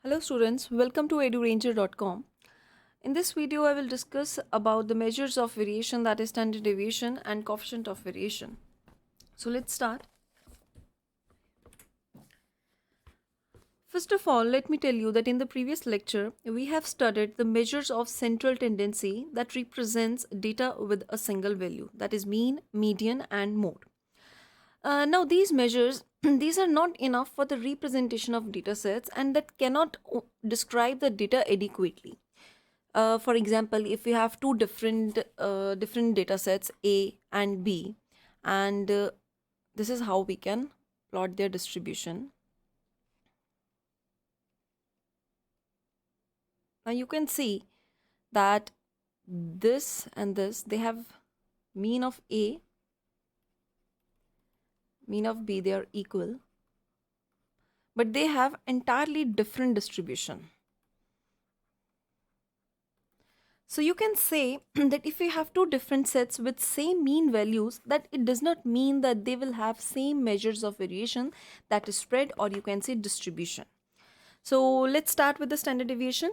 Hello students, welcome to eduranger.com. In this video I will discuss about the measures of variation, that is standard deviation and coefficient of variation. So let's start. First of all, let me tell you that in the previous lecture we have studied the measures of central tendency that represents data with a single value, that is mean, median and mode. Now these measures these are not enough for the representation of data sets and that cannot describe the data adequately. For example, if we have two different data sets A and B, and this is how we can plot their distribution. Now you can see that this and this, they have mean of A, mean of B, they are equal, but they have entirely different distribution. So you can say that if we have two different sets with same mean values, that it does not mean that they will have same measures of variation, that is spread, or you can say distribution. So let's start with the standard deviation.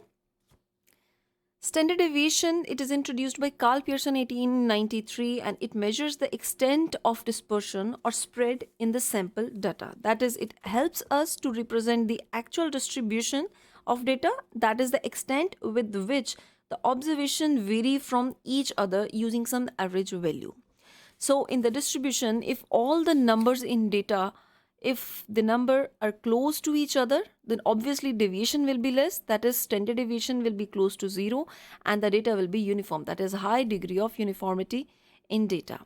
Standard deviation, it is introduced by Carl Pearson 1893 and it measures the extent of dispersion or spread in the sample data. That is, it helps us to represent the actual distribution of data, that is the extent with which the observation vary from each other using some average value. So in the distribution, if all the numbers in data, if the number are close to each other, then obviously deviation will be less, that is standard deviation will be close to 0 and the data will be uniform, that is high degree of uniformity in data.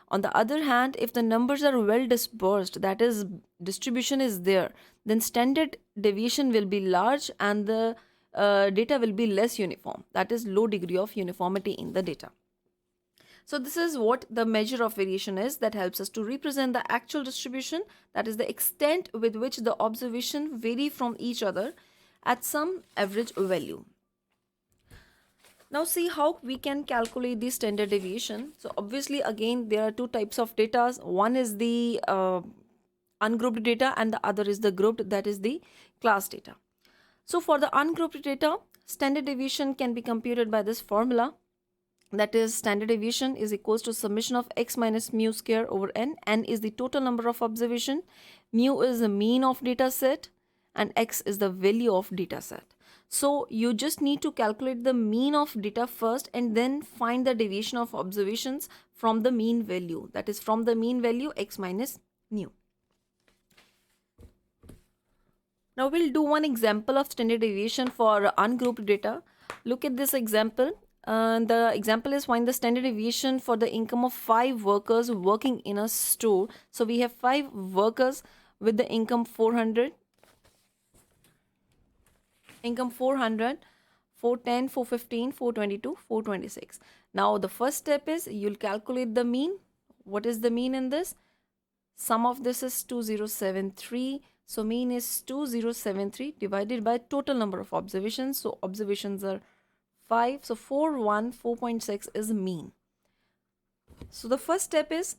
On the other hand, if the numbers are well dispersed, that is distribution is there, then standard deviation will be large and the data will be less uniform, that is low degree of uniformity in the data. So this is what the measure of variation is that helps us to represent the actual distribution, that is the extent with which the observation vary from each other at some average value. Now see how we can calculate the standard deviation. So obviously again there are two types of data. One is the ungrouped data and the other is the grouped, that is the class data. So for the ungrouped data, standard deviation can be computed by this formula, that is standard deviation is equals to summation of x minus mu square over n. N is the total number of observation, mu is the mean of data set and x is the value of data set. So you just need to calculate the mean of data first and then find the deviation of observations from the mean value, that is from the mean value x minus mu. Now we'll do one example of standard deviation for ungrouped data. Look at this example. The example is find the standard deviation for the income of 5 workers working in a store. So we have 5 workers with the income 400, 410, 415, 422, 426. Now the first step is you'll calculate the mean. What is the mean in this? Sum of this is 2073. So mean is 2073 divided by total number of observations. So observations are 5. So 414.6 is mean. So the first step is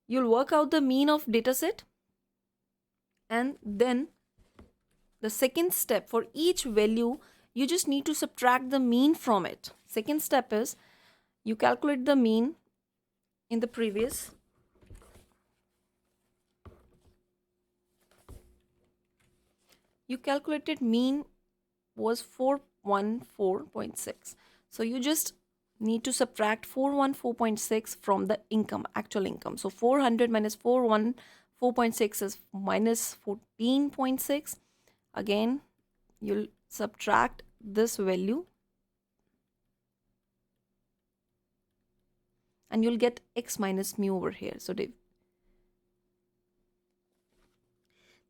you'll work out the mean of dataset, and then the second step, for each value you just need to subtract the mean from it. Second step is you calculate the mean. In the previous, you calculated mean was 414.6. So you just need to subtract 414.6 from the income, actual income. So 400 minus 414.6 is minus 14.6. Again, you'll subtract this value and you'll get x minus mu over here. So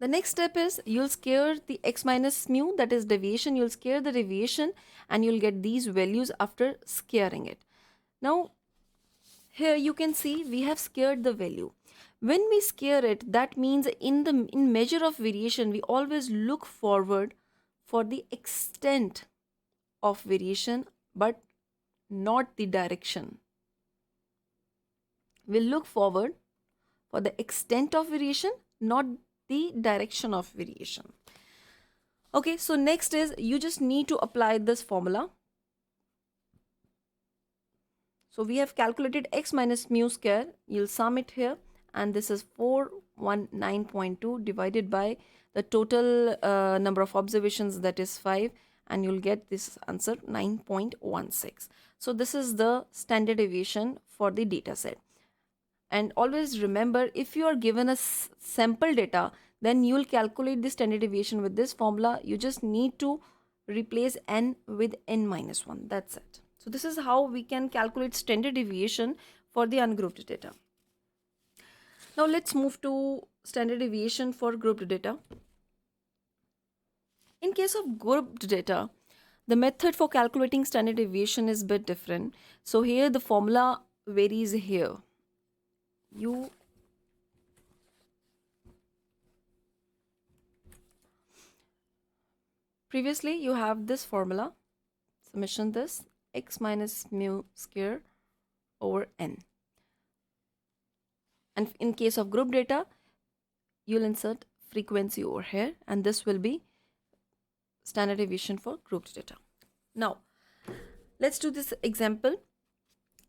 the next step is you'll scale the x minus mu, that is deviation. You'll scale the deviation and you'll get these values after scaling it. Now here you can see we have scaled the value. When we scale it, that means in measure of variation we always look forward for the extent of variation but not the direction. We'll look forward for the extent of variation, not the direction of variation. Okay, so next is you just need to apply this formula. So we have calculated x minus mu square. You'll sum it here, and this is 419.2 divided by the total number of observations, that is 5, and you'll get this answer 9.16. So this is the standard deviation for the data set. And always remember, if you are given a sample data, then you will calculate the standard deviation with this formula. You just need to replace n with n minus 1. That's it. So this is how we can calculate standard deviation for the ungrouped data. Now let's move to standard deviation for grouped data. In case of grouped data, the method for calculating standard deviation is a bit different. So here the formula varies here. Previously you have this formula, summation this x minus mu square over n. And in case of group data, you'll insert frequency over here, and this will be standard deviation for grouped data. Now, let's do this example.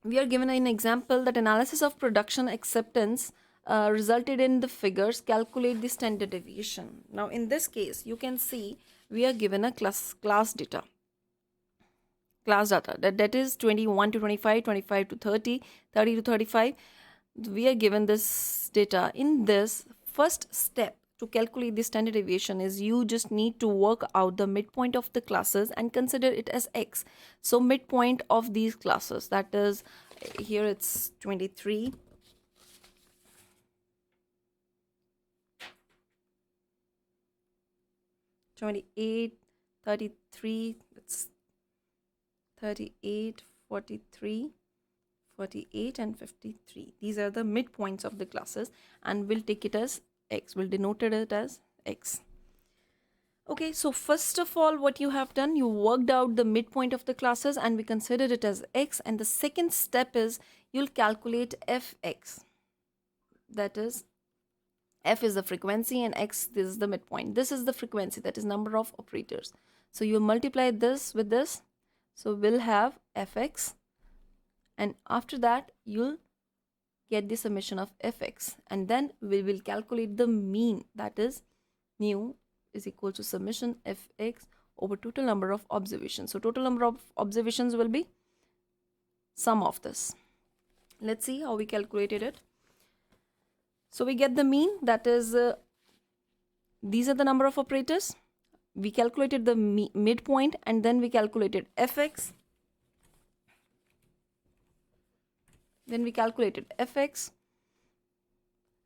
We are given an example that analysis of production acceptance resulted in the figures, calculate the standard deviation. Now, in this case, you can see we are given a class data. Class data that is 21 to 25, 25 to 30, 30 to 35. We are given this data. In this first step to calculate the standard deviation is you just need to work out the midpoint of the classes and consider it as x. So midpoint of these classes, that is, here it's 23, 28, 33, it's 38, 43, 48 and 53. These are the midpoints of the classes, and we'll take it as x. We'll denote it as x. Okay, so first of all, what you have done, you worked out the midpoint of the classes and we considered it as x. And the second step is you'll calculate fx. That is, f is the frequency and x, this is the midpoint. This is the frequency, that is number of operators. So you multiply this with this. So we'll have fx, and after that you'll get the summation of fx, and then we will calculate the mean, that is mu is equal to summation fx over total number of observations. So total number of observations will be sum of this. Let's see how we calculated it. So we get the mean, that is these are the number of operators. We calculated the midpoint, and then we calculated fx. Then we calculated fx,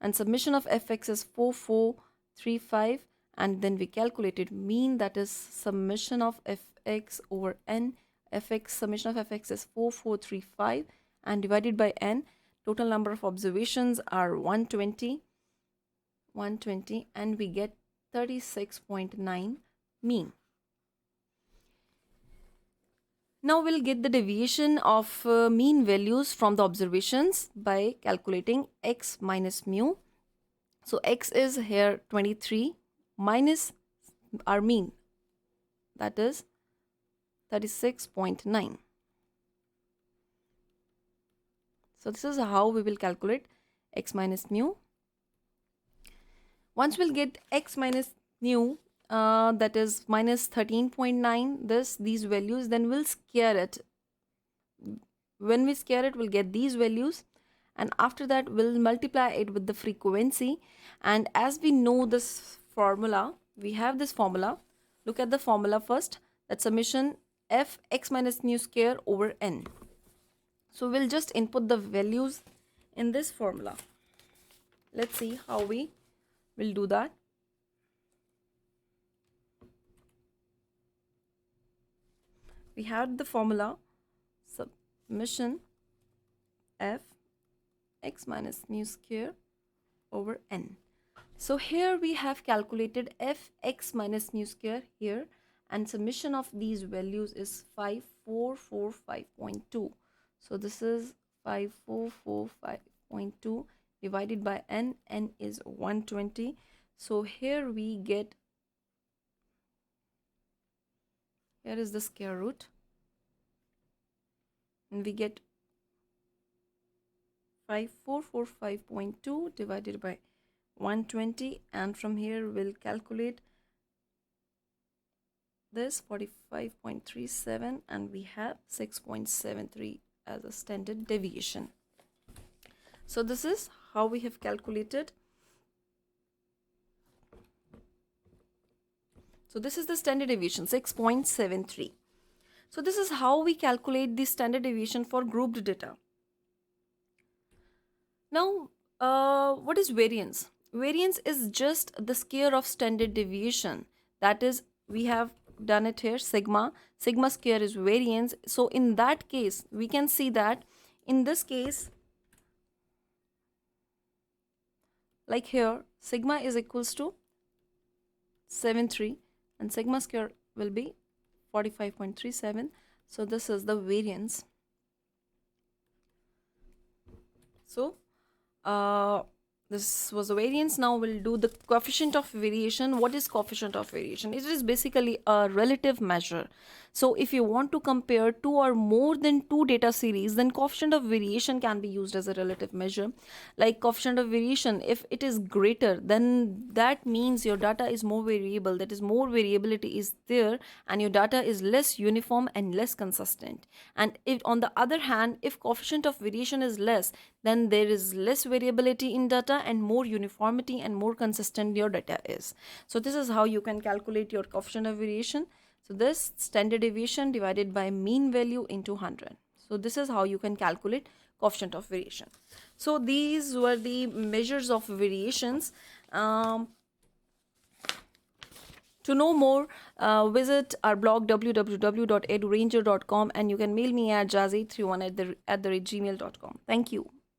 and summation of fx is 4435, and then we calculated mean, that is summation of fx over n. Fx, summation of fx is 4435, and divided by n. Total number of observations are 120, and we get 36.9 mean. Now we'll get the deviation of mean values from the observations by calculating x minus mu. So x is here 23 minus our mean, that is 36.9. So this is how we will calculate x minus mu. Once we'll get x minus mu, that is minus 13.9, these values, then we'll square it. When we square it, we'll get these values, and after that we'll multiply it with the frequency. And as we know this formula, we have this formula. Look at the formula first, that summation f x minus mu square over n. So we'll just input the values in this formula. Let's see how we will do that. We had the formula summation f x minus mu square over n. So here we have calculated f x minus mu square here, and summation of these values is 5445.2. So this is 5445.2 divided by n. N is 120. So here we get Here is the square root. And we get 5445.2 divided by 120. And from here we'll calculate this 45.37 and we have 6.73 as a standard deviation. So this is how we have calculated. So this is the standard deviation, 6.73. So this is how we calculate the standard deviation for grouped data. Now, what is variance? Variance is just the square of standard deviation. That is, we have done it here, sigma. Sigma square is variance. So in that case, we can see that in this case, like here, sigma is equals to 73 and sigma square will be 45.37. So this is the variance. So this was the variance. Now we'll do the coefficient of variation. What is coefficient of variation? It is basically a relative measure. So if you want to compare two or more than two data series, then coefficient of variation can be used as a relative measure. Like coefficient of variation, if it is greater, then that means your data is more variable, that is more variability is there, and your data is less uniform and less consistent. And if on the other hand, if coefficient of variation is less, then there is less variability in data and more uniformity and more consistent your data is. So this is how you can calculate your coefficient of variation. So this standard deviation divided by mean value into 100. So this is how you can calculate coefficient of variation. So these were the measures of variations. To know more, visit our blog www.eduranger.com and you can mail me at jazzy31@gmail.com. Thank you.